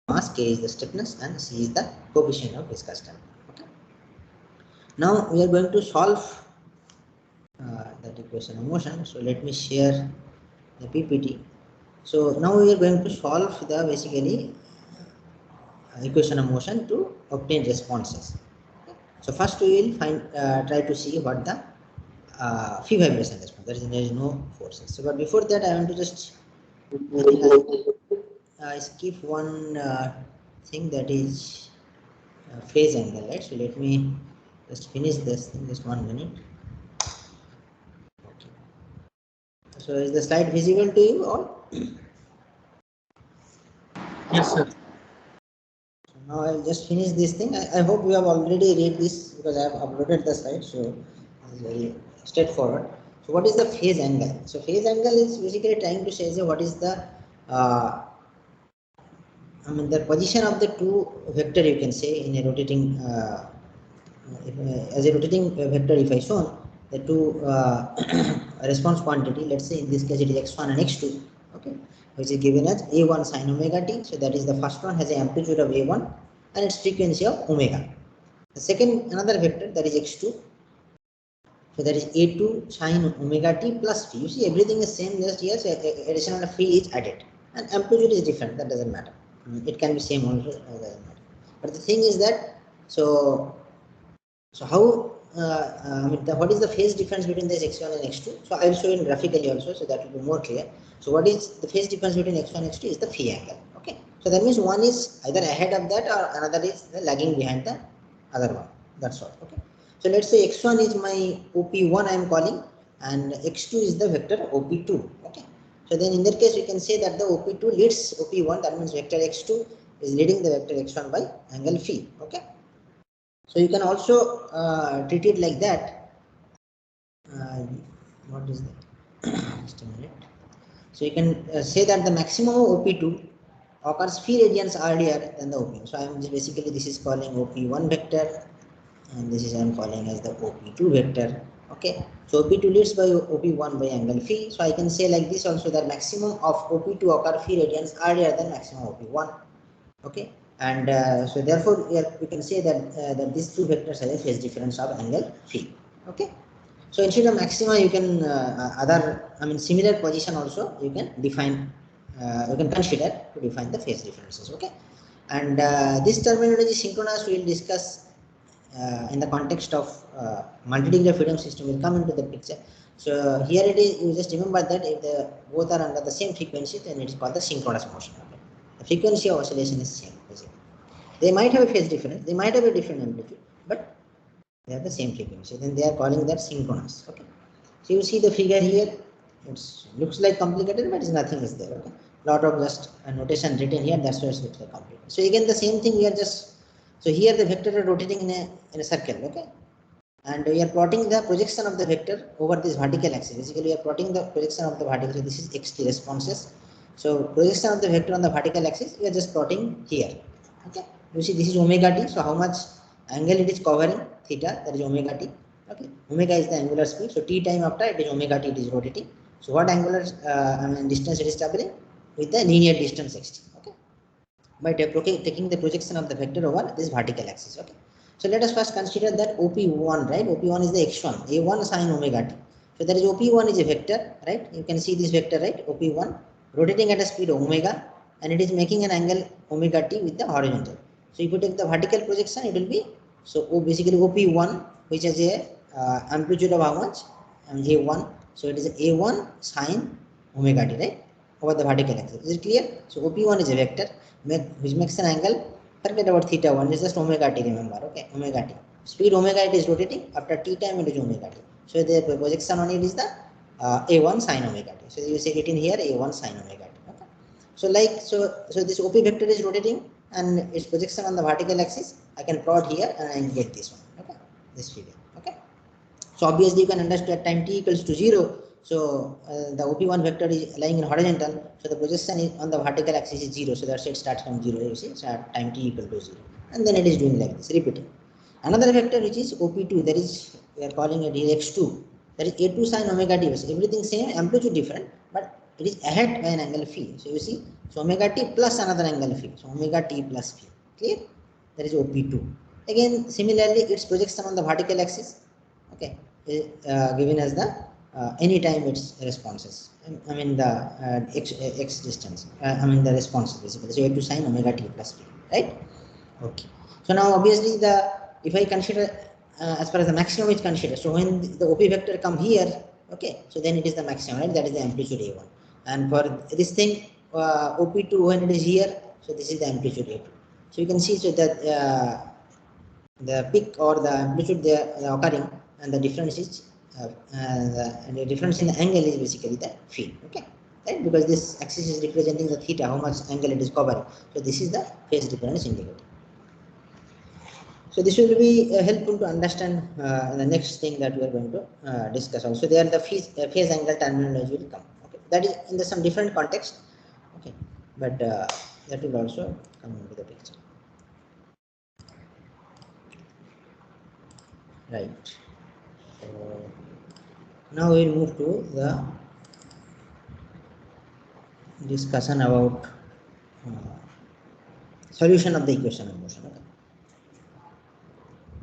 mass, K is the stiffness, and C is the coefficient of viscous damping. Okay. Now we are going to solve that equation of motion. So let me share the PPT. So now we are going to solve the basically equation of motion to obtain responses. So first we will try to see what the free vibration response. There is no forces. So but before that, I want to just skip one thing, that is phase angle, right? So let me just finish this thing, just 1 minute. Okay. So is the slide visible to you all? Yes, sir. So now I'll just finish this thing. I hope you have already read this because I have uploaded the slide. So this is very straightforward. So what is the phase angle? So phase angle is basically trying to say what is the the position of the two vector, you can say, in a rotating as a rotating vector. If I shown the two response quantity, let's say in this case it is x1 and x2, okay, which is given as a1 sin omega t. So that is the first one, has an amplitude of a1 and its frequency of omega. The second, another vector, that is x2. So that is a2 sin omega t plus phi. You see everything is same, just here so additional phi is added and amplitude is different, that doesn't matter. It can be same also, doesn't matter. But the thing is that, so how what is the phase difference between this x1 and x2? So I will show you graphically also, so that will be more clear. So what is the phase difference between x1 and x2 is the phi angle. Okay, so that means one is either ahead of that or another is lagging behind the other one. That's all. Okay, so let's say x1 is my op1, I am calling, and x2 is the vector op2. Okay, so then in that case we can say that the op2 leads op1, that means vector x2 is leading the vector x1 by angle phi. Okay, so you can also treat it like that. What is that? Just a minute. So you can say that the maximum of OP2 occurs phi radians earlier than the OP. So I am basically, this is calling OP1 vector, and this is I am calling as the OP2 vector. Okay, so OP2 leads by OP1 by angle phi. So I can say like this also, that maximum of OP2 occur phi radians earlier than maximum OP1. Okay, and so therefore we can say that these two vectors have a phase difference of angle phi. Okay, so instead of maxima you can similar position also you can define, you can consider to define the phase differences. Okay, and this terminology synchronous we will discuss in the context of multi-degree freedom system will come into the picture. So here it is, you just remember that if the both are under the same frequency, then it is called the synchronous motion. Okay? The frequency of oscillation is same basically. They might have a phase difference, they might have a different amplitude, but they have the same frequency. Then they are calling that synchronous. Okay. So you see the figure here. It looks like complicated, but nothing is there. Okay. Lot of just a notation written here. That's why it looks like complicated. So again the same thing. We are just, so here the vector are rotating in a circle. Okay. And we are plotting the projection of the vector over this vertical axis. Basically, we are plotting the projection of the vertical. So this is xt responses. So projection of the vector on the vertical axis, we are just plotting here. Okay. You see this is omega t. So how much angle it is covering? Theta. That is omega t. Okay. Omega is the angular speed. So t time after it is omega t. It is rotating. So what angular distance it is traveling? With the linear distance xt. Okay. By taking the projection of the vector over this vertical axis. Okay. So let us first consider that OP1, right? OP1 is the x1, a1 sin omega t. So that is OP1 is a vector, right? You can see this vector, right? OP1 rotating at a speed of omega, and it is making an angle omega t with the horizontal. So if you take the vertical projection, it will be, so basically OP1, which has a amplitude of how much? A1. So it is a1 sin omega t, right? Over the vertical axis. Is it clear? So OP1 is a vector which makes an angle. Forget about theta 1, it's just omega t, remember. Okay, omega t. Speed omega it is rotating, after t time it is omega t. So the projection on it is the a1 sin omega t. So you say it in here a1 sin omega t. Okay. So so this OP vector is rotating and its projection on the vertical axis. I can plot here and I can get this one. Okay, this figure. Okay. So obviously you can understand time t equals to 0. So the OP1 vector is lying in horizontal. So the projection is on the vertical axis is 0. So that's it starts from 0. You see, so time t equal to 0. And then it is doing like this, repeating. Another vector which is OP2, that is, we are calling it x2. That is a2 sin omega t. Everything same, amplitude different, but it is ahead by an angle phi. So you see, so omega t plus another angle phi. So omega t plus phi. Clear? That is OP2. Again, similarly, its projection on the vertical axis, okay, given as the anytime its responses. I mean the x distance. I mean the responses basically. So you have to sign omega t plus phi, right? Okay. So now obviously if I consider as far as the maximum is considered, so when the OP vector come here, okay, so then it is the maximum, right? That is the amplitude A1. And for this thing, OP2 when it is here, so this is the amplitude A2. So you can see so that the peak or the amplitude there occurring, and the difference is the difference in the angle is basically the phi, okay, right? Because this axis is representing the theta, how much angle it is covering. So this is the phase difference indicator. So this will be helpful to understand the next thing that we are going to discuss also. There the phase angle terminology will come. Okay, that is in some different context. Okay, but that will also come into the picture. Right. So now we will move to the discussion about solution of the equation of motion. Okay.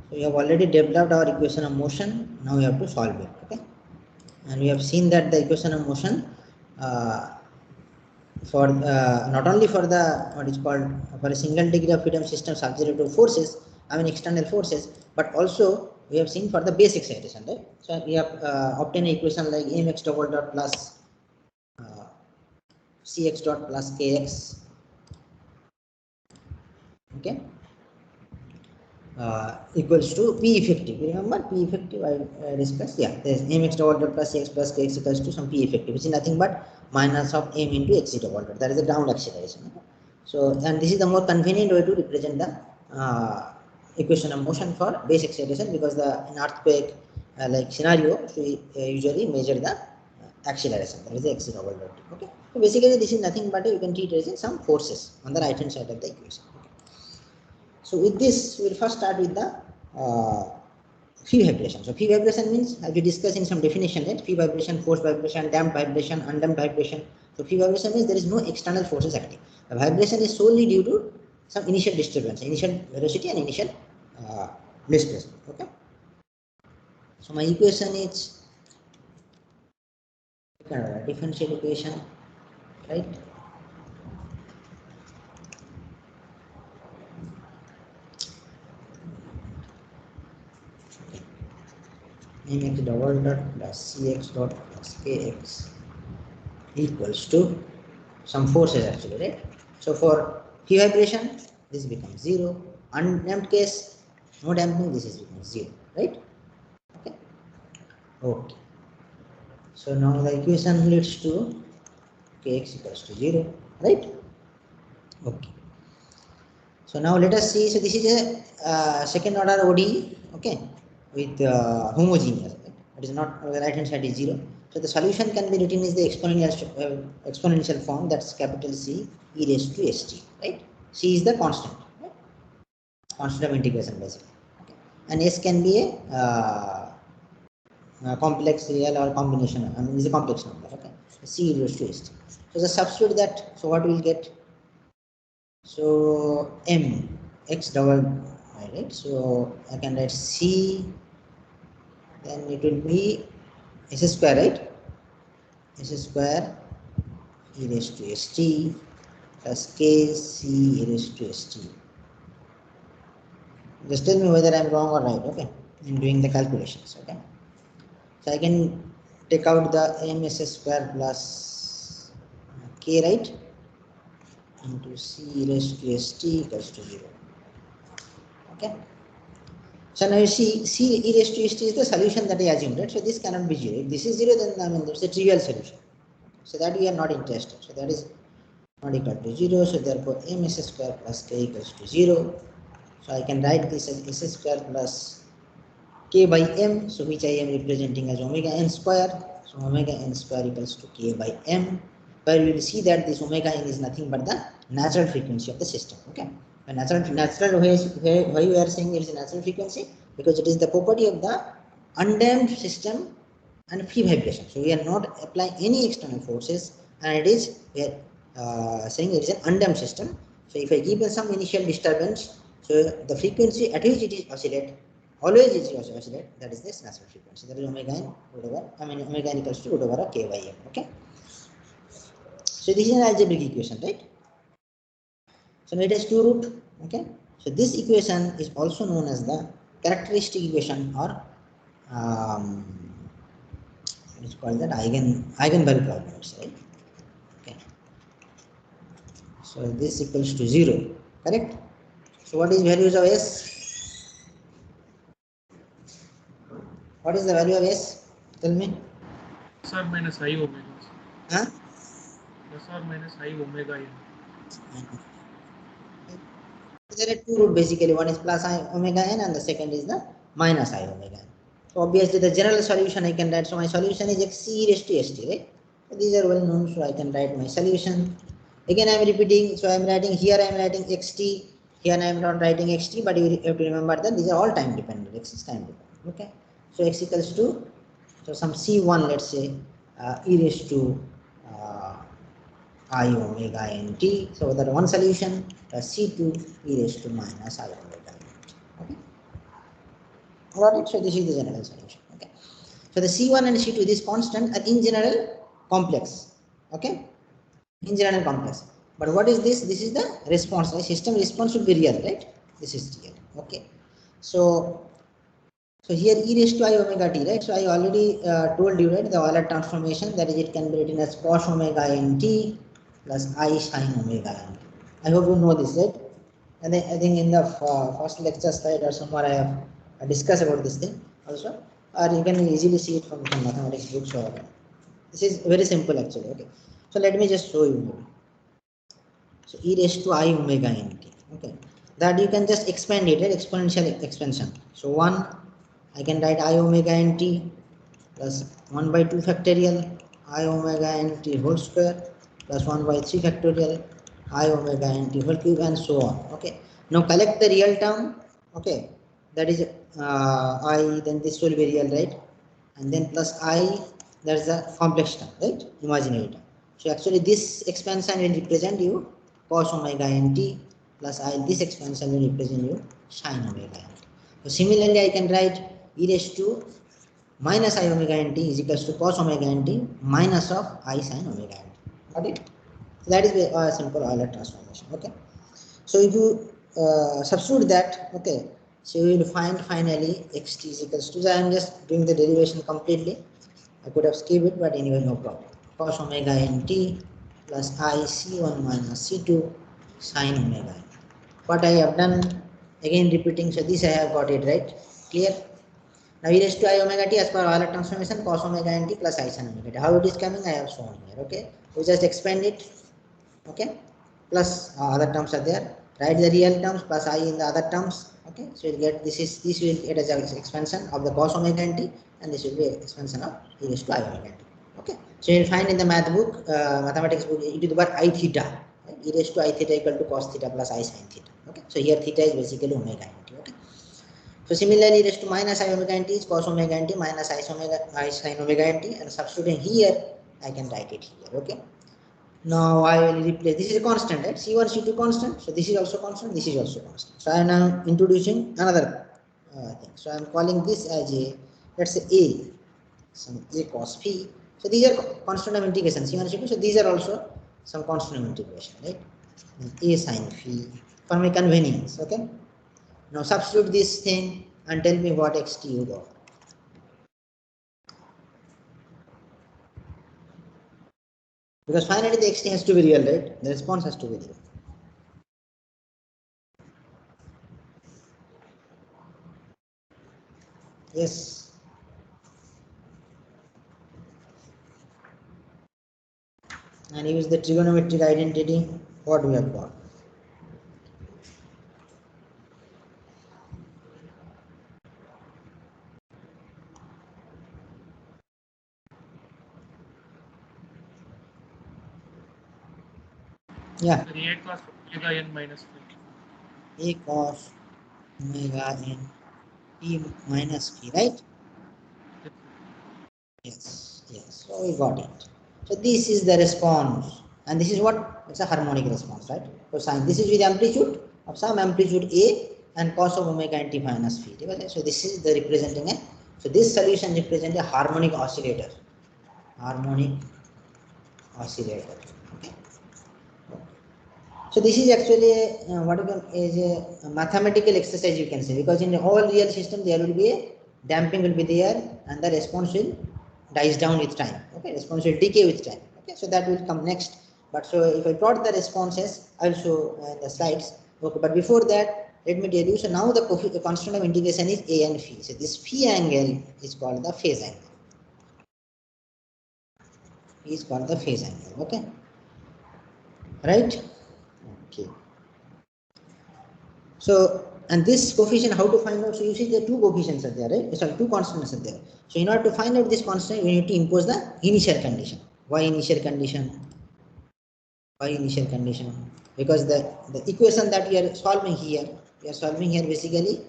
So we have already developed our equation of motion. Now we have to solve it. Okay, and we have seen that the equation of motion for not only for the what is called for a single degree of freedom system subject to forces, I mean external forces, but also we have seen for the base excitation, right? So we have obtained an equation like mx double dot plus cx dot plus kx, okay, equals to P effective. Remember P effective I discussed. Yeah, there is mx double dot plus cx plus kx equals to some P effective, which is nothing but minus of m into x double dot. That is the ground acceleration. Okay? So, and this is the more convenient way to represent the equation of motion for base acceleration, because in earthquake like scenario, so we usually measure the acceleration. That is the x double dot. Okay. So basically, this is nothing but you can treat it as some forces on the right hand side of the equation. Okay. So with this, we will first start with the phi vibration. So phi vibration means, as we discussed in some definition, right? Phi vibration, force vibration, damped vibration, undamped vibration. So phi vibration means there is no external forces acting. The vibration is solely due to some initial disturbance, initial velocity and initial displacement. Okay. So my equation is differential equation, right? Mx double dot plus cx dot plus kx equals to some forces actually, right? So for phi vibration, this becomes 0. Undamped case, no damping, this is becomes 0, right? Okay. Okay. So now the equation leads to kx equals to 0, right? Okay. So now let us see. So this is a second order ODE, okay, with homogeneous. Right? It is not the right hand side is 0. So the solution can be written as the exponential form, that's capital C e raised to st, right? C is the constant, right? Constant of integration basically. Okay. And S can be a complex real or combination. I mean, it's a complex number. Okay. C e raised to st. So the substitute that. So what we will get? So m x double, right? So I can write c, then it will be s square, right? S square e raised to st plus k c e raised to st. Just tell me whether I am wrong or right, okay, in doing the calculations, okay. So I can take out the ms square plus k, right, into c raised to st equals to 0, okay. So now you see c e raised to st is the solution that I assumed, right? So this cannot be 0. If this is 0, then I mean it's a trivial solution. So that we are not interested. So that is not equal to 0. So therefore ms square plus k equals to 0. So I can write this as s square plus k by m. So which I am representing as omega n square. So omega n square equals to k by m. Where we will see that this omega n is nothing but the natural frequency of the system. Okay. A natural why we are saying it is a natural frequency, because it is the property of the undamped system and free vibration. So we are not applying any external forces, and it is saying it is an undamped system. So if I give some initial disturbance, so the frequency at which it is oscillate, always it is oscillate, that is this natural frequency, that is omega n root over, omega n equals to root over k by m. Okay. So this is an algebraic equation, right? So it has two root. Okay. So this equation is also known as the characteristic equation, or it's called that eigenvalue problems, right? Okay. So this equals to 0, correct? So what is values of S? What is the value of S? Tell me. Plus or minus I omega. Huh? Plus or minus I omega n. There are two roots basically. One is plus I omega n and the second is the minus I omega n. So obviously the general solution I can write. So my solution is xc raised to st, right? So these are well known. So I can write my solution. Again I am repeating. So I am writing here. I am writing xt. Here I am not writing xt, but you have to remember that these are all time dependent. X is time dependent. Okay. So x equals to, so some c1, let's say e raised to uh, I omega n t. So that one solution plus c2 e raised to minus I omega n t. Okay. Got it? So this is the general solution. Okay. So the c1 and c2, this constant are in general complex. Okay. In general complex. But what is this? This is the response. The system response should be real, right? This is real. Okay. So here e raised to I omega t, right? So I already told you, right, the Euler transformation, that is, it can be written as cos omega n t plus I sin omega n t. I hope you know this, right? And then I think in the first lecture slide or somewhere I have discussed about this thing also, or you can easily see it from mathematics books. Or this is very simple actually. Okay. So let me just show you maybe. So e raised to I omega n t. Okay. That you can just expand it, right? Exponential expansion. So 1, I can write I omega n t plus 1 by 2 factorial I omega n t whole square plus 1 by 3 factorial I omega n t whole cube, and so on. Okay. Now collect the real term. Okay. That is I, then this will be real, right? And then plus I, that's the complex term, right? Imaginary term. So actually this expansion will represent you cos omega n t plus I, this expansion will represent you sin omega n t. So similarly I can write e raised to minus I omega n t is equals to cos omega n t minus of I sin omega n t. Got it? So that is a simple Euler transformation. Okay. So if you substitute that, okay, so you will find finally xt is equals to, so I am just doing the derivation completely. I could have skipped it, but anyway, no problem. Cos omega n t plus I c1 minus c2 sin omega n. What I have done, again repeating, so this I have got it right. Clear? Now e raised to I omega t as per Euler transformation, cos omega n t plus I sin omega t. How it is coming, I have shown here. Okay, we just expand it. Okay, plus other terms are there. Write the real terms plus I in the other terms. Okay, so you get this will get as an expansion of the cos omega n t, and this will be expansion of e raised to I omega n t. Okay, so you will find in the math book, mathematics book, e to the power I theta. Right? E raised to I theta equal to cos theta plus I sin theta. Okay, so here theta is basically omega n t. Okay. So similarly, raised to minus I omega n t is cos omega n t minus I sin omega n t, and substituting here, I can write it here. Okay. Now I will replace. This is a constant, right? C1, C2 constant. So this is also constant. This is also constant. So I am now introducing another thing. So I am calling this as a, let's say A, some A cos phi. So these are constant of integration. C1, C2. So these are also some constant of integration, right? And A sin phi for my convenience. Okay. Now substitute this thing and tell me what xt you got. Because finally the xt has to be real, right? The response has to be real. Yes. And use the trigonometric identity. What we have got? Yeah. A cos omega n minus phi. A cos omega n p minus p, right? Yes. Yes. So we got it. So this is the response, and this is what? It's a harmonic response, right? So sine, this is with amplitude of some amplitude A and cos of omega n t minus phi. So this is the representing a, so this solution represents a harmonic oscillator. Harmonic oscillator. Okay. So this is actually what you can is a mathematical exercise, you can say, because in all real system there will be a damping will be there and the response will dies down with time. Okay, response will decay with time. Okay, so that will come next. But so if I plot the responses, I will show the slides. Okay, but before that, let me tell you. So now the constant of integration is a and phi. So this phi angle is called the phase angle. Phi is called the phase angle. Okay, right? Okay. So, and this coefficient, how to find out? So you see the two coefficients are there, right? Sorry, two constants are there. So in order to find out this constant, we need to impose the initial condition. Why initial condition? Why initial condition? Because the equation that we are solving here basically,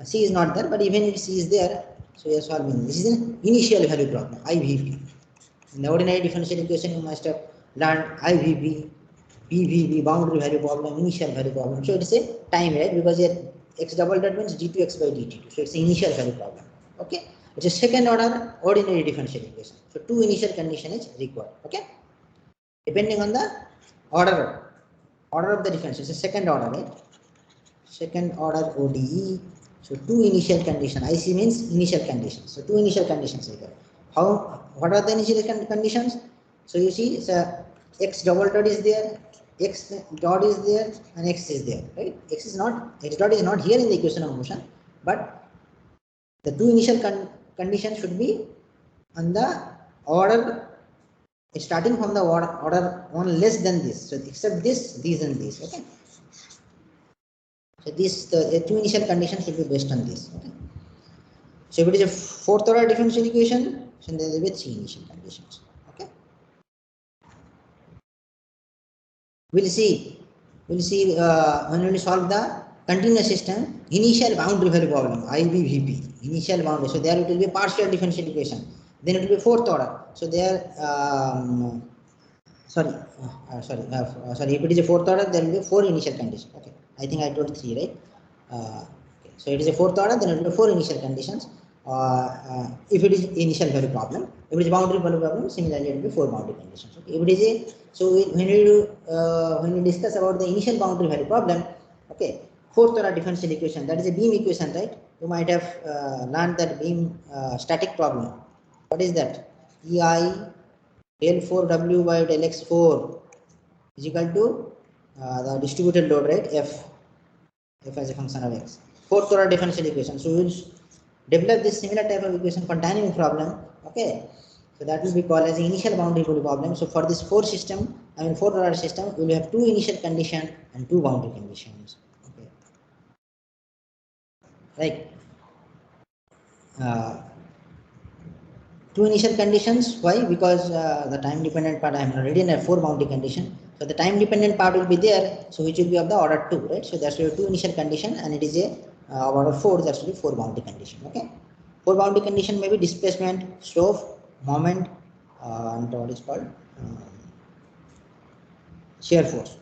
C is not there, but even if C is there, so we are solving. This is an initial value problem, IVP. In the ordinary differential equation, you must have learned IVP, BVP, boundary value problem, initial value problem. So it's a time, right? Because here x double dot means d2x by dt2. So it's the initial value problem. Okay. It's a second order ordinary differential equation. So two initial condition is required. Okay. Depending on the order of the differential. It's a second order, right? Second order ODE. So two initial condition. IC means initial conditions. So two initial conditions are there. What are the initial conditions? So you see, so x double dot is there, x dot is there, and x is there, right? X dot is not here in the equation of motion, but the two initial conditions should be on the order starting from the order one less than this. So except this, these and these. Okay. So this the two initial conditions should be based on this. Okay. So if it is a fourth order differential equation, then there will be three initial conditions. Okay. We'll see when we solve the continuous system initial boundary value problem, IBVP, initial boundary. So there it will be partial differential equation. Then it will be fourth order. So there sorry, if it is a fourth order, there will be four initial conditions. Okay, I think I told three, right? Okay. So it is a fourth order, then it will be four initial conditions. If it is initial value problem, if it is boundary value problem, similarly it will be four boundary conditions. Okay. If it is a, so when we discuss about the initial boundary value problem, okay, fourth order differential equation, that is a beam equation, right? You might have learned that beam static problem. What is that? EI del 4W by del x4 is equal to the distributed load, right? F as a function of x. Fourth order differential equation. So we will develop this similar type of equation for dynamic problem. Okay. So that will be called as the initial boundary value problem. So for this four order system, we will have two initial condition and two boundary conditions. Okay. Right. Two initial conditions. Why? Because the time dependent part I am already in a four boundary condition. So the time dependent part will be there. So which will be of the order 2, right? So that's your two initial condition and it is a order 4. That's will be four boundary condition. Okay. Four boundary condition may be displacement, slope, moment, and what is called shear force.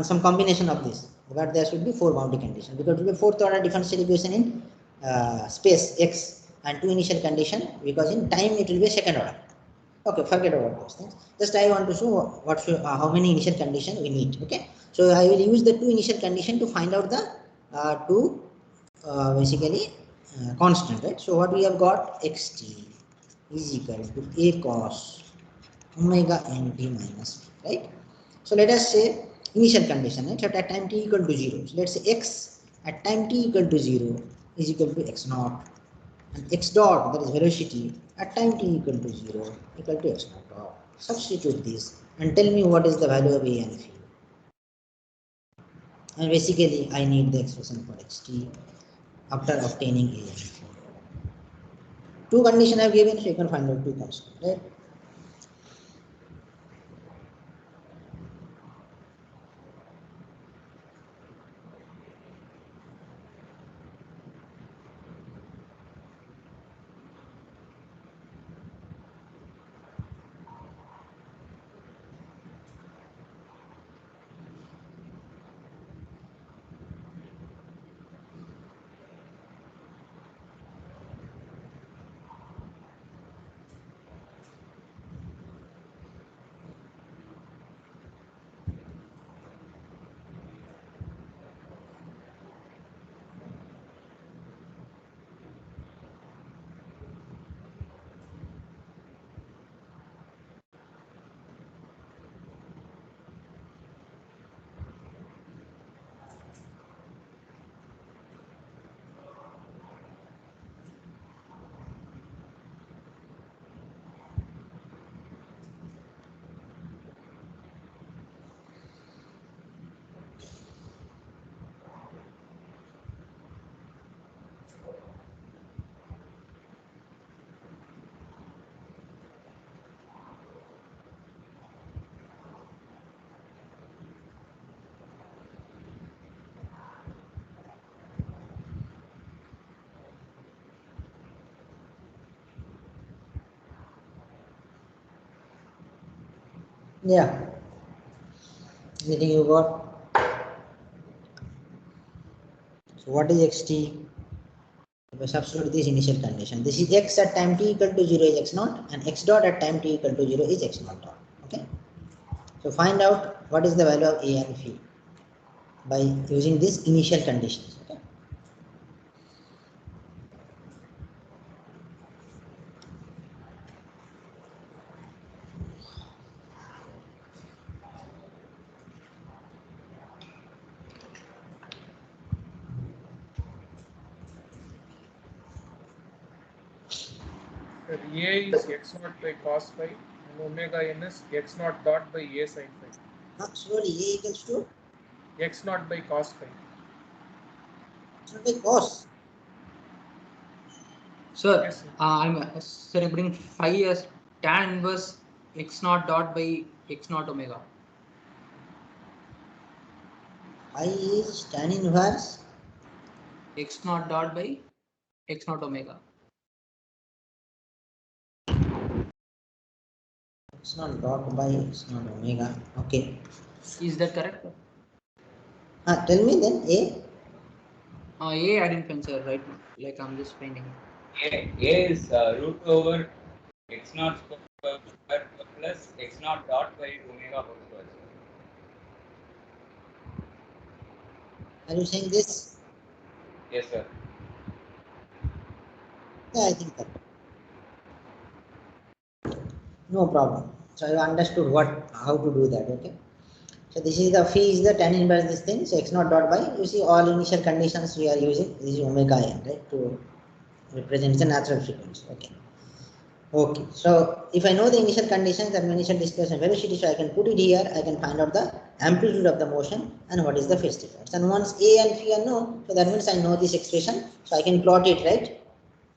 Some combination of this, but there should be four boundary conditions because it will be fourth order differential equation in space x and two initial condition, because in time it will be second order. Okay, forget about those things. Just I want to show how many initial condition we need. Okay, so I will use the two initial condition to find out the two basically constant, right? So what we have got, xt is equal to a cos omega nt minus p, right? So let us say initial condition, right? So at time t equal to 0. So let's say x at time t equal to 0 is equal to x naught, and x dot, that is velocity, at time t equal to 0 equal to x naught dot. Substitute this and tell me what is the value of a and phi. And basically I need the expression for xt after obtaining a and phi. Two conditions I have given, so you can find out two constants, right? Yeah. Anything you got? So what is xt? If I substitute this initial condition, this is x at time t equal to 0 is x naught, and x dot at time t equal to 0 is x naught dot. Okay. So find out what is the value of a and phi by using this initial conditions. Okay. Sir, A is x naught by cos phi and omega n is x naught dot by A sin phi. Slowly, a equals to X naught by cos phi. x naught by cos. Sir, Yes, sir. I'm sir, bring phi as tan inverse x naught dot by x naught omega. Phi is tan inverse X naught dot by x naught omega. x naught dot by x naught omega. Okay. Is that correct? Tell me then a. A I didn't find, sir, right now. Like I'm just finding. A is root over x naught square plus x naught dot by omega whole square. Are you saying this? Yes, sir. Yeah, I think that. No problem. So you understood how to do that. Okay. So this is the phi is the tan inverse this thing. So x naught dot by, you see all initial conditions we are using. This is omega n, right, to represent the natural frequency. Okay. Okay. So if I know the initial conditions, that initial displacement velocity, so I can put it here. I can find out the amplitude of the motion and what is the phase difference. And once a and phi are known, so that means I know this expression. So I can plot it, right?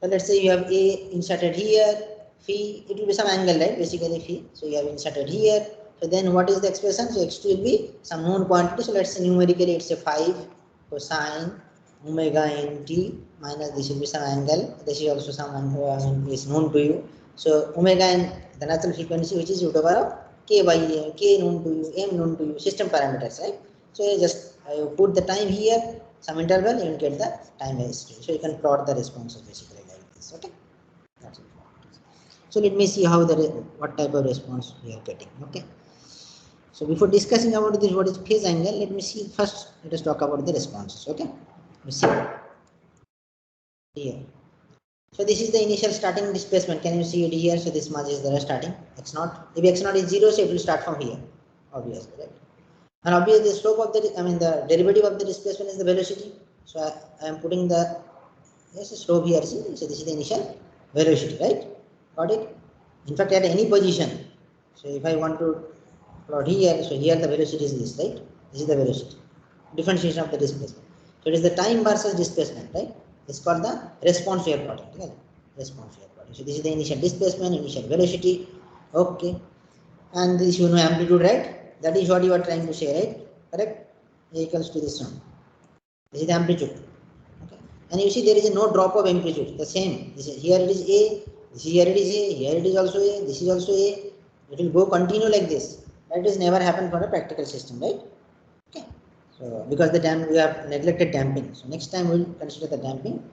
So let's say you have a inserted here, phi, it will be some angle, right? Basically phi. So you have inserted here. So then what is the expression? So x2 will be some known quantity. So let's say numerically it's a 5 cosine omega nt minus this will be some angle. This is also some angle is known to you. So omega n, the natural frequency, which is root over of k by k known to you, m known to you, system parameters, right? So you just put the time here, some interval, you will get the time history. So you can plot the responses basically like this. Okay, that's it. So let me see how what type of response we are getting. Okay. So before discussing about this, what is phase angle, let me see first. Let us talk about the responses. Okay. We see here. So this is the initial starting displacement. Can you see it here? So this much is the starting x naught. If x naught is 0, so it will start from here. Obviously, right? And obviously the slope of the derivative of the displacement is the velocity. So I am putting the slope here. See, so this is the initial velocity, right? Got it? In fact, at any position. So if I want to plot here, so here the velocity is this, right? This is the velocity. Differentiation of the displacement. So it is the time versus displacement, right? It's called the response we are plotting. Okay? Response we are plotting. So this is the initial displacement, initial velocity. Okay. And this you know amplitude, right? That is what you are trying to say, right? Correct? A equals to this one. This is the amplitude. Okay. And you see there is no drop of amplitude. The same. This is, here it is A. Here it is A. Here it is also A. This is also A. It will go continue like this. That is never happen for a practical system, right? Okay. So because we have neglected damping. So next time we will consider the damping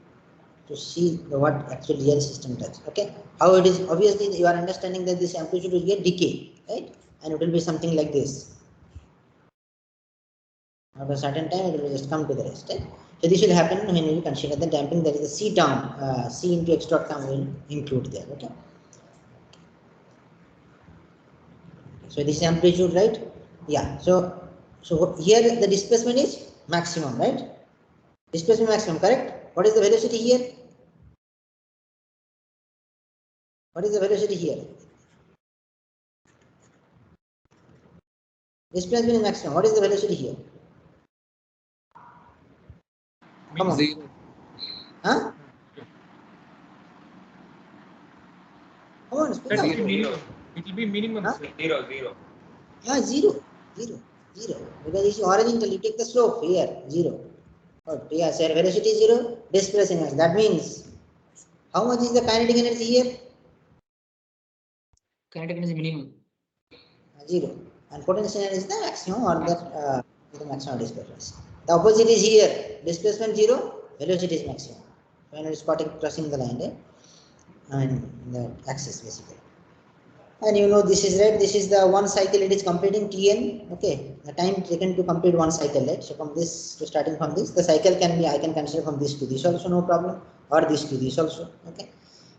to see what actually real system does. Okay. How it is, obviously you are understanding that this amplitude will get decay, right? And it will be something like this. After a certain time, it will just come to the rest. Right? So this will happen when we consider the damping. That is the C term, C into x dot term will include there. Okay. So this is amplitude, right? Yeah. So here the displacement is maximum, right? Displacement maximum, correct? What is the velocity here? What is the velocity here? Displacement is maximum. What is the velocity here? Come on. 0. Huh? Come on, speak That up. will be minimum. It will be minimum, Huh? sir. 0, 0. Yeah, 0. Because it's horizontal, you take the slope here, 0. Oh, yeah, sir, velocity is 0, displacement. That means how much is the kinetic energy here? Kinetic energy minimum. 0, and potential is the maximum or the maximum displacement. The opposite is here, displacement 0, velocity is maximum. When it is crossing the line, right? And the axis basically. And you know this is right. This is the one cycle it is completing Tn. Okay, the time taken to complete one cycle, right? So from this to starting from this, the cycle can be I can consider from this to this also no problem, or this to this also. Okay.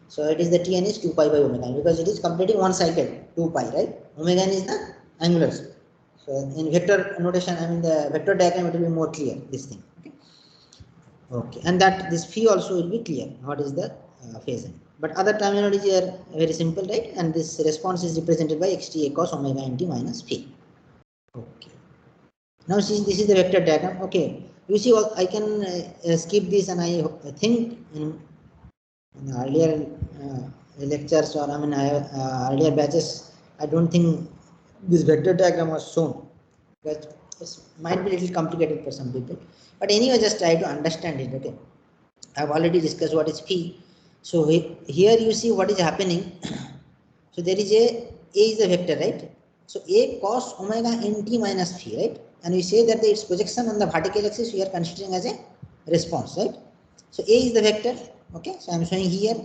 So it is the Tn is 2 pi by omega because it is completing one cycle 2 pi, right? Omega is the angular speed. So in vector notation, I mean the vector diagram, it will be more clear this thing. Okay. Okay, and that this phi also will be clear. What is the phase end? But other terminology are very simple, right? And this response is represented by xt cos omega nt minus phi. Okay. Now see, this is the vector diagram. Okay, you see, I can skip this, and I think in earlier lectures, or I mean earlier batches, I don't think this vector diagram was shown, because it might be a little complicated for some people. But anyway, just try to understand it. Okay, I've already discussed what is phi. So here you see what is happening. So there is a is the vector, right? So a cos omega nt minus phi, right? And we say that its projection on the vertical axis we are considering as a response, right? So a is the vector. Okay, so I am showing here,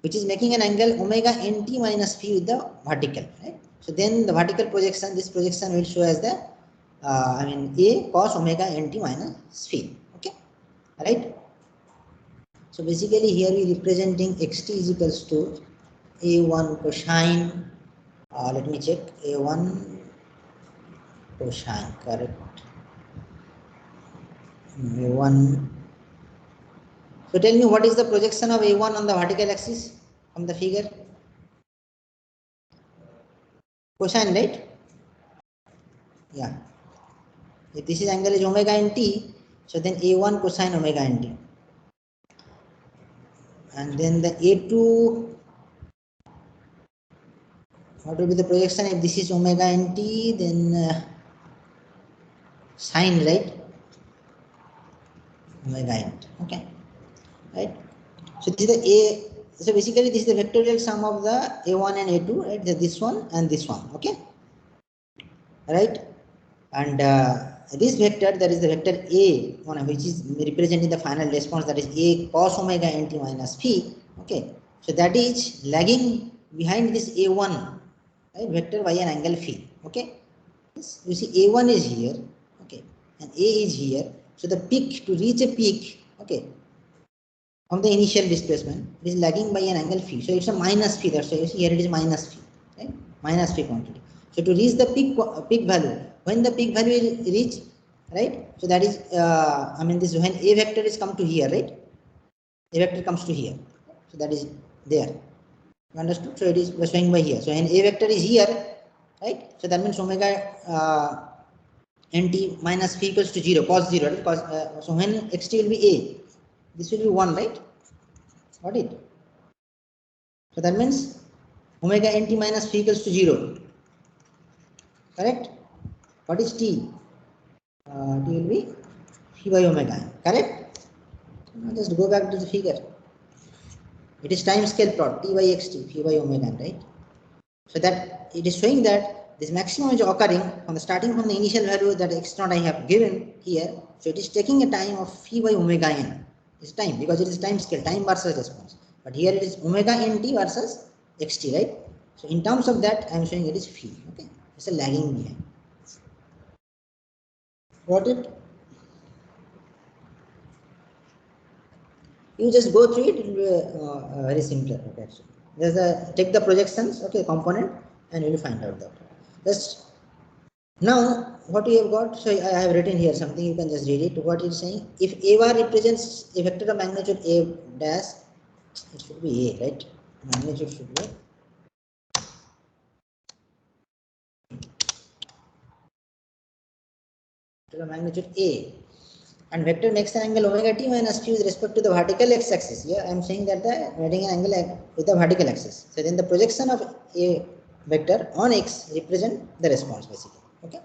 which is making an angle omega nt minus phi with the vertical, right? So then the vertical projection, this projection will show as the a cos omega nt minus phi. Okay, right? So basically here we representing xt is equals to a1 cosine. Let me check, a1 cosine, correct? a1. So tell me, what is the projection of a1 on the vertical axis from the figure? Cosine, right? Yeah. If this is angle is omega nt, so then a1 cosine omega nt. And then the a2, what will be the projection if this is omega nt, then sine, right? Omega nt. Okay, right? So this is the a. So basically this is the vectorial sum of the a1 and a2, right? This one and this one. Okay, right? And this vector, that is the vector a1, which is representing the final response, that is a cos omega nt minus phi. Okay, so that is lagging behind this a1, right, vector by an angle phi. Okay, yes, you see a1 is here, okay, and a is here. So the peak, to reach a peak, okay, from the initial displacement, it is lagging by an angle phi. So it's a minus phi. That's why you see here it is minus phi, right? Minus phi quantity. So to reach the peak value, when the peak value is reached, right? So that is, I mean, this when a vector is come to here, right? A vector comes to here. So that is there. You understood? So it is showing by here. So when a vector is here, right? So that means omega nt minus phi equals to 0, cos 0. Right? Cos, so when xt will be a, this will be 1, right? Got it? So that means omega nt minus phi equals to 0. Correct? What is t? T will be phi by omega. Correct? Now just go back to the figure. It is time scale plot, t by xt, phi by omega, right? So that it is showing that this maximum is occurring from the starting from the initial value that x0 I have given here. So it is taking a time of phi by omega n. It's time, because it is time scale, time versus response. But here it is omega nt versus xt, right? So in terms of that, I am showing it is phi. Okay, it's a lagging behind. Got it? You just go through it. It will be very simpler. Okay, so there's a take the projections, okay, component, and you will find out that. Just now, what you have got, so I have written here something, you can just read it. What it's saying, if A bar represents a vector of magnitude A dash, it should be A, right? Magnitude should be vector of magnitude A, and vector makes an angle omega t minus phi with respect to the vertical x-axis. Here I am saying that the making an angle with the vertical axis. So then the projection of A vector on x represent the response basically. Okay.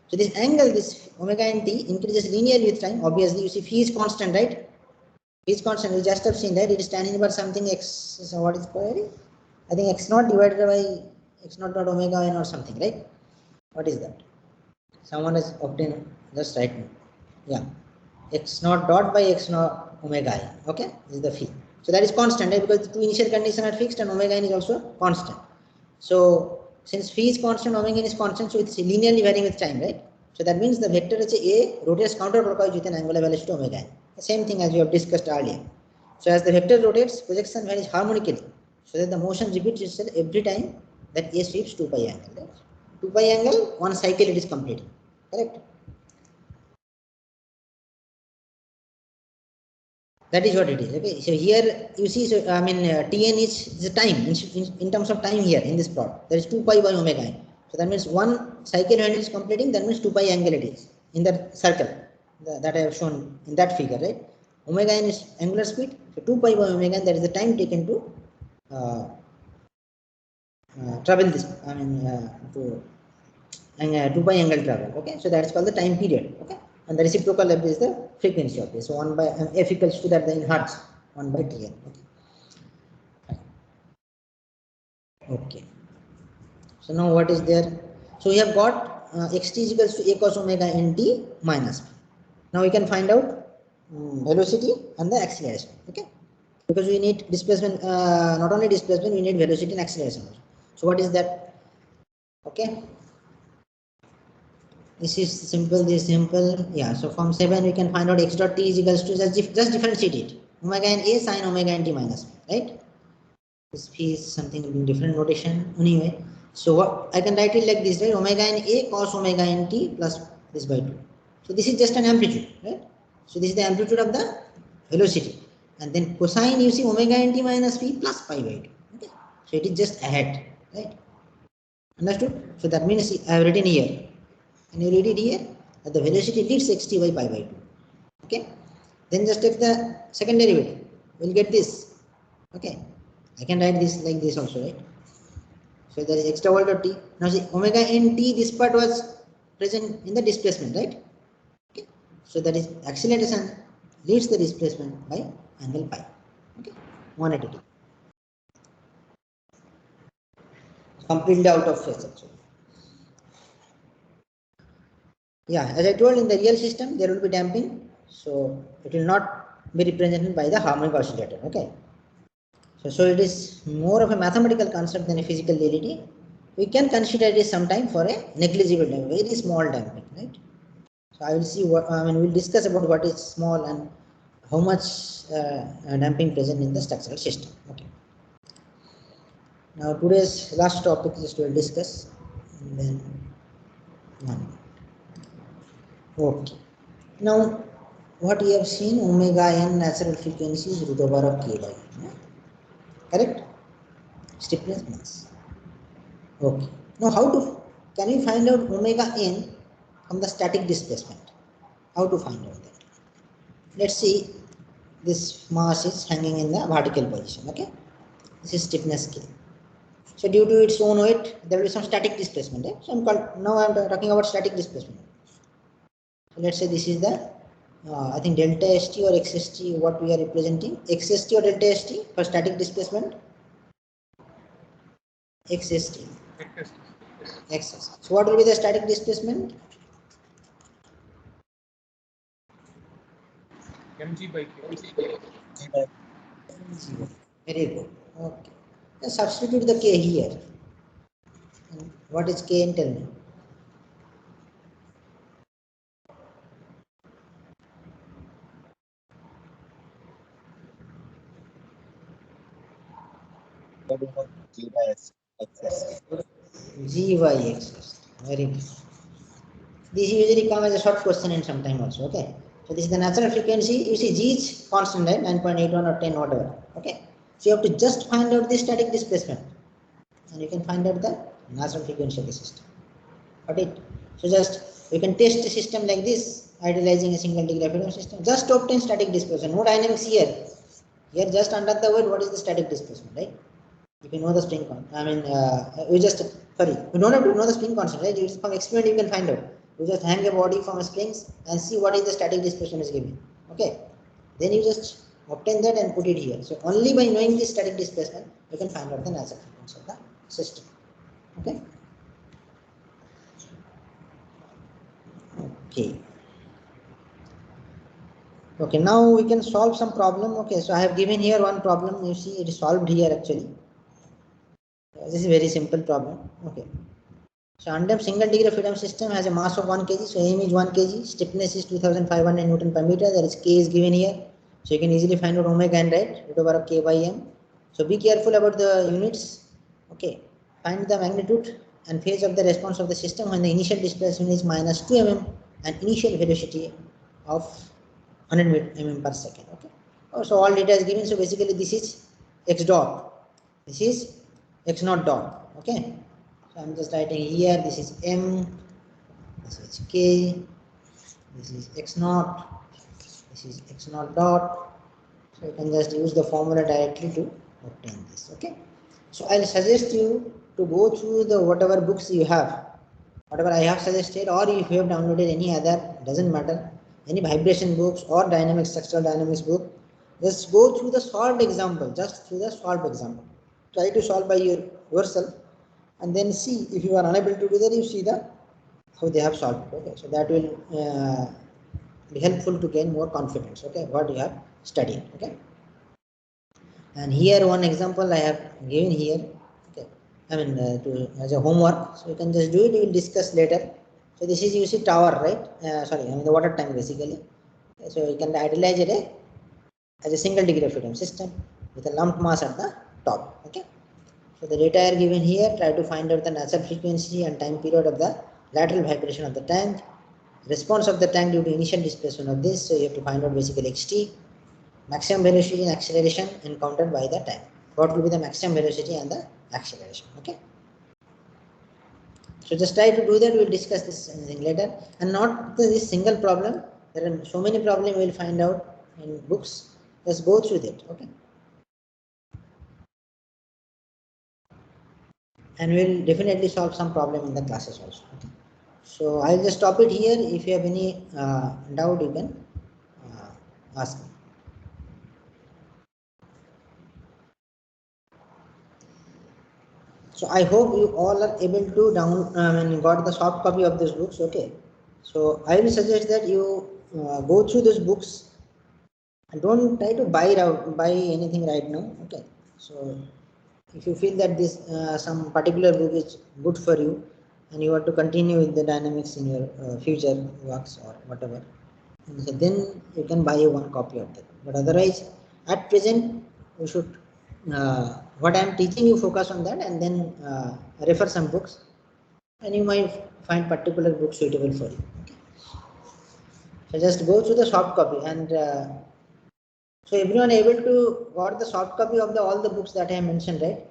So this angle, this omega nt, increases linearly with time. Obviously, you see phi is constant, right? Phi is constant. You just have seen that it is tan inverse something x. So what is called? I think x0 divided by x0 dot omega n or something, right? What is that? Someone has obtained just right now. Yeah, x naught dot by x naught omega n. Okay, this is the phi. So that is constant, right? Because the two initial conditions are fixed and omega n is also constant. So since phi is constant, omega n is constant, so it's linearly varying with time, right? So that means the vector A rotates counterclockwise with an angular velocity omega n. The same thing as we have discussed earlier. So as the vector rotates, projection varies harmonically, so that the motion repeats itself every time that A sweeps 2 pi angle. Right? 2 pi angle, one cycle it is completing. Correct? That is what it is. Okay, so here you see, so I mean Tn is the time in terms of time here in this plot. There is 2 pi by omega n. So that means one cycle when it is completing, that means 2 pi angle it is in that circle that I have shown in that figure, right? Omega n is angular speed. So 2 pi by omega n, that is the time taken to travel this. I mean to 2 pi angle travel. Okay, so that is called the time period. Okay, and the reciprocal f is the frequency of this. So 1 by f equals to that in hertz, 1 by Tn. Okay. Okay. So now what is there? So we have got xt is equals to a cos omega n t minus p. Now we can find out velocity and the acceleration. Okay, because we need displacement, not only displacement, we need velocity and acceleration. So what is that? Okay. This is simple, this is simple. Yeah, so from 7 we can find out x dot t is equals to, just differentiate it. Omega n a sine omega n t minus p, right? This p is something in different notation anyway. So what I can write it like this, right? Omega n a cos omega n t plus this by 2. So this is just an amplitude, right? So this is the amplitude of the velocity. And then cosine, you see omega n t minus p plus pi by 2. Okay. So it is just ahead, right? Understood? So that means I have written here. And you read it here that the velocity leads xt by pi by 2. Okay, then just take the second derivative, we'll get this. Okay, I can write this like this also, right? So there is x double dot t. Now see omega n t, this part was present in the displacement, right? Okay, so that is acceleration leads the displacement by angle pi. Okay, 180 degree. Completely out of phase actually. Yeah, as I told, in the real system there will be damping, so it will not be represented by the harmonic oscillator. Okay, so it is more of a mathematical concept than a physical reality. We can consider it sometime for a negligible damping, very small damping, right? So I will see what, I mean we'll discuss about what is small and how much damping present in the structural system. Okay. Now today's last topic is to discuss, and then one. Okay. Now, what we have seen, omega n natural frequency is root over of k by n. Correct? Stiffness mass. Okay. Now, how to can we find out omega n from the static displacement? How to find out that? Let's see. This mass is hanging in the vertical position. Okay. This is stiffness k. So, due to its own weight, there will be some static displacement. Right? So, now I am talking about static displacement. So, let's say this is the I think delta st or xst, what we are representing, xst or delta st for static displacement, xst, xs. So what will be the static displacement? mg by k. Very good. Okay. Let's substitute the k here. And what is k in, tell me? G by XS. G by xs. Very good. This usually come as a short question in some time also. Okay. So this is the natural frequency. You see G is constant, right? 9.81 or 10, whatever. Okay. So you have to just find out the static displacement, and you can find out the natural frequency of the system. Got it? So just you can test the system like this, idealizing a single degree of freedom system, just to obtain static displacement. No dynamics here. Here just under the word, what is the static displacement, right? If you know the spring constant, I mean, you just, sorry, you don't have to know the spring constant, right? You from experiment you can find out. You just hang a body from a springs and see what is the static displacement is given. Okay. Then you just obtain that and put it here. So only by knowing this static displacement, you can find out the natural frequency of the system. Okay. Okay. Okay, now we can solve some problem. Okay, so I have given here one problem. You see, it is solved here actually. This is a very simple problem. Okay. So undamped single degree of freedom system has a mass of 1 kg. So m is 1 kg. Stiffness is 2500 Newton per meter. There is k is given here. So you can easily find out omega and right root over of k by m. So be careful about the units. Okay. Find the magnitude and phase of the response of the system when the initial displacement is minus 2 mm and initial velocity of 100 mm per second. Okay. So all data is given. So basically this is x dot. This is x naught dot. Okay. So I'm just writing here. This is m. This is k. This is x naught. This is x naught dot. So you can just use the formula directly to obtain this. Okay. So I'll suggest you to go through the whatever books you have, whatever I have suggested, or if you have downloaded any other, doesn't matter, any vibration books or dynamics, structural dynamics book, just go through the solved example, just through the solved example. Try to solve by yourself and then see. If you are unable to do that, you see the how they have solved it. Okay, so that will be helpful to gain more confidence. Okay, what you have studied. Okay. And here one example I have given here. Okay, I mean as a homework. So you can just do it. We will discuss later. So this is, you see, tower, right? Sorry, I mean the water tank basically. Okay, so you can idealize it as a single degree of freedom system with a lumped mass at the top. Okay. So the data are given here. Try to find out the natural frequency and time period of the lateral vibration of the tank. Response of the tank due to initial displacement of this. So you have to find out basically xt. Maximum velocity and acceleration encountered by the tank. What will be the maximum velocity and the acceleration? Okay. So just try to do that. We will discuss this later. And not this single problem. There are so many problems we will find out in books. Just go through that. Okay. And we will definitely solve some problem in the classes also. Okay. So I'll just stop it here. If you have any doubt, you can ask me. So I hope you all are able to got the soft copy of these books. Okay. So I will suggest that you go through these books and don't try to buy anything right now. Okay. So if you feel that this some particular book is good for you and you want to continue with the dynamics in your future works or whatever, so then you can buy one copy of that. But otherwise, at present, you should what I am teaching you, focus on that and then refer some books, and you might find particular book suitable for you. Okay. So just go through the soft copy, and so everyone able to got the soft copy of the all the books that I have mentioned, right?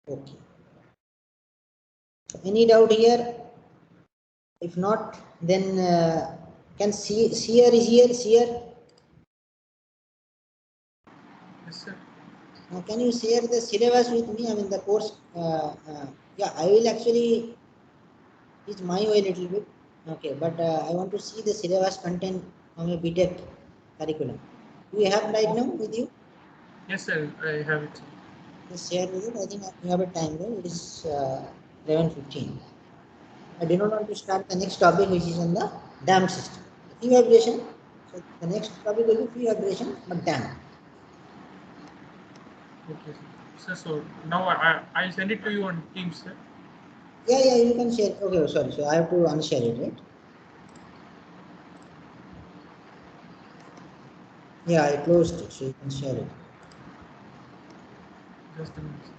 Okay. So any doubt here? If not, then can Seer is here? Seer, Yes, sir. can you share the syllabus with me? I mean the course. Yeah, I will actually teach my way a little bit. Okay, but I want to see the syllabus content on your BTech curriculum. Do you have right now with you? Yes, sir. I have it. Just share with it. I think you have a time there. It is 11:15. I do not want to start the next topic, which is on the dam system. Free vibration. So the next topic will be free vibration, but dam. Okay, sir. So now I'll send it to you on Teams, sir. Yeah, you can share. Okay, sorry. So I have to unshare it, right? Yeah, I closed it, so you can share it. Just a minute.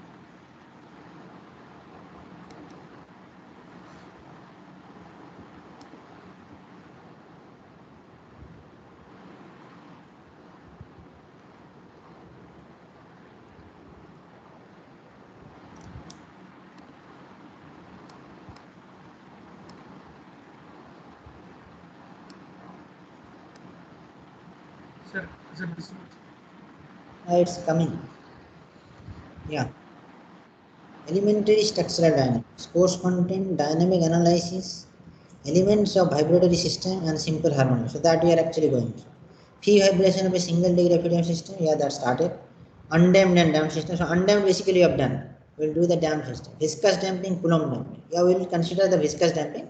Sir, this one. It's coming. Yeah. Elementary structural dynamics. Course content, dynamic analysis, elements of vibratory system, and simple harmony. So that we are actually going through. Free vibration of a single degree of freedom system. Yeah, that started. Undamped and damped system. So undamped basically you have done. We'll do the damped system. Viscous damping, Coulomb damping. Yeah, we'll consider the viscous damping.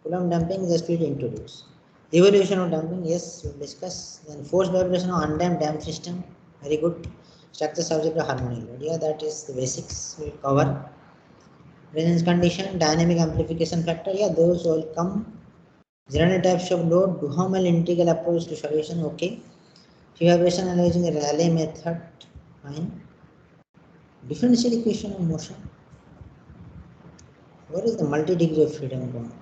Coulomb damping just we'll introduce. Evolution of damping, yes, we'll discuss. Then force vibration of undamped damped system. Very good. Structure subject of harmonic load. Yeah, that is the basics we'll cover. Resonance condition, dynamic amplification factor. Yeah, those will come. General types of load, Duhamel integral approach to solution. Okay. Vibration analyzing the Rayleigh method. Fine. Differential equation of motion. What is the multi-degree of freedom going?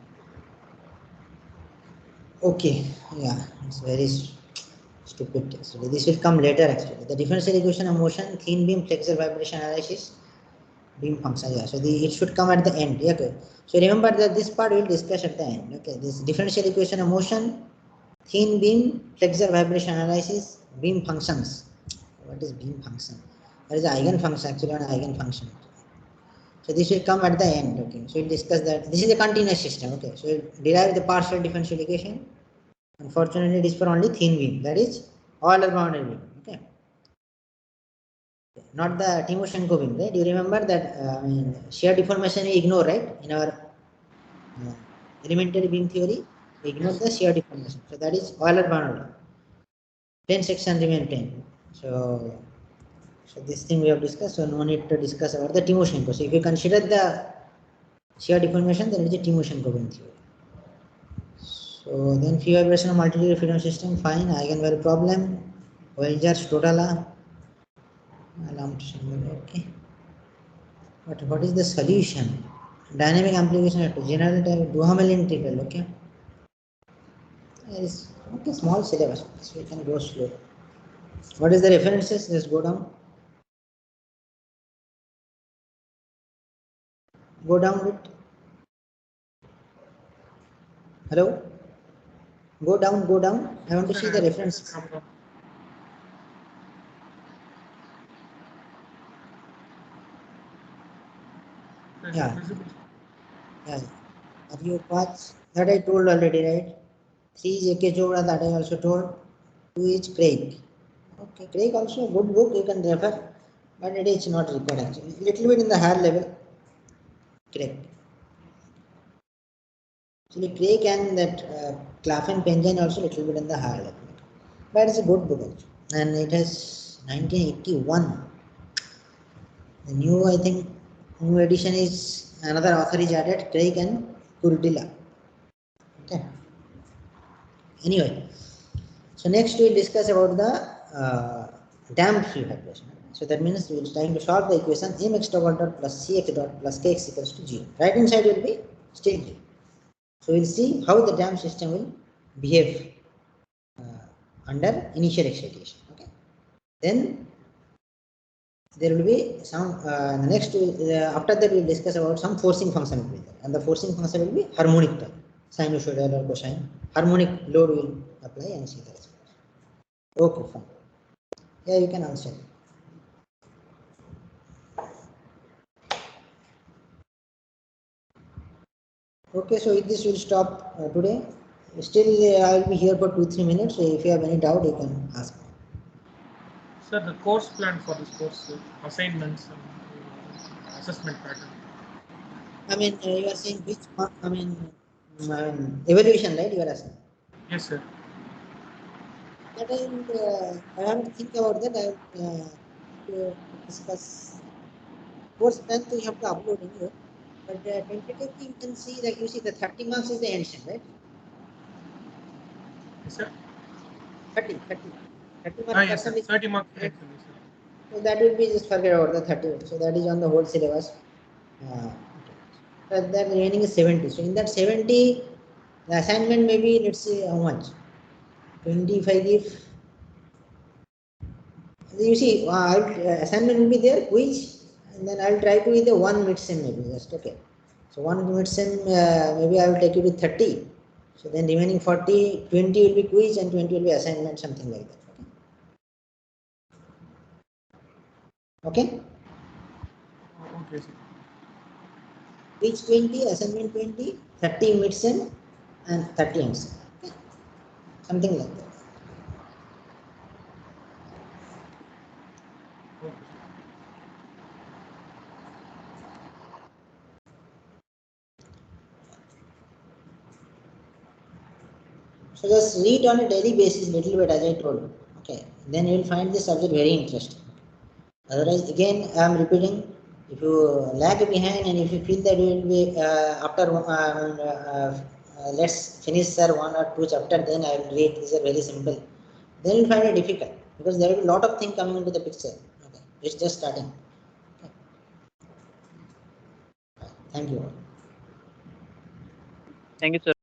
Okay, yeah, it's very stupid actually. This will come later actually. The differential equation of motion, thin beam flexure vibration analysis, beam function. Yeah, so it should come at the end. Yeah, okay. So remember that this part we will discuss at the end. Okay, this differential equation of motion, thin beam flexure vibration analysis, beam functions. What is beam function? That is eigenfunction actually, an eigenfunction. So this will come at the end. Okay, so we'll discuss that. This is a continuous system. Okay, so we'll derive the partial differential equation. Unfortunately, it is for only thin beam. That is Euler boundary beam. Okay, not the Timoshenko beam. Right? You remember that? Shear deformation we ignore, right? In our elementary beam theory, we ignore the shear deformation. So that is Euler boundary. Plane section remain plane. So this thing we have discussed. So no need to discuss about the Timoshenko. So if you consider the shear deformation, then it is a Timoshenko beam theory. So then free vibration of multi-degree freedom system, fine. Eigenvalue problem, Voyager's total alarm symbol, okay. But what is the solution? Dynamic amplification of general type Duhamel integral, okay. Is okay, small syllabus, so we can go slow. What is the references? Just go down. Go down it. Hello? Go down, go down. I want to see the references. Yeah. Yeah. Have you watched? That I told already, right? 3 is A.K. Chopra, that I also told. 2 is Craig. Okay, Craig also a good book, you can refer, but it is not required actually. Little bit in the higher level. Craig. Actually, Craig and that Claffen Penjan also little bit in the higher level. But it's a good book actually. And it has 1981. The new, I think, new edition is another author is added, Craig and Kurtila. Okay. Anyway, so next we will discuss about the damped free vibration. So that means we will try to solve the equation mx dot plus cx dot plus kx equals to 0. Right hand side will be still 0. So we will see how the damped system will behave under initial excitation. Okay. Then there will be some next after that we will discuss about some forcing function will be there, and the forcing function will be harmonic term, sinusoidal or cosine. Harmonic load will apply and see the response. Okay, fine. Yeah, you can answer. Okay, so with this we'll stop today. Still, I will be here for 2-3 minutes. So if you have any doubt, you can ask me. Sir, the course plan for this course, assignments and assessment pattern. I mean, you are saying which? Evaluation, right? You are asking. Yes, sir. That I have to think about that. I will to discuss. Course plan, so you have to upload anyway. But tentatively, you can see, like you see, the 30 marks is the addition, right? Yes, sir. 30 marks. Yes, sir. 30 marks. Right? So that will be, just forget about the 30. So that is on the whole syllabus. That remaining is 70. So in that 70, the assignment may be, let's say, how much? 25 if. You see, assignment will be there, quiz, and then I'll try to with the one mid-sem maybe, just okay. So one mid-sem, maybe I will take you to 30. So then remaining 40, 20 will be quiz and 20 will be assignment, something like that. Okay? Okay, sir. Quiz 20, assignment 20, 30 mid-sem and 30 end-sem. Okay? Something like that. So just read on a daily basis little bit as I told you. Okay, then you will find this subject very interesting. Otherwise, again, I am repeating. If you lag behind and if you feel that you will be after let's finish sir one or two chapter, then I will read. These are very simple. Then you will find it difficult because there will be a lot of things coming into the picture. Okay, it's just starting. Okay. Thank you. Thank you, sir.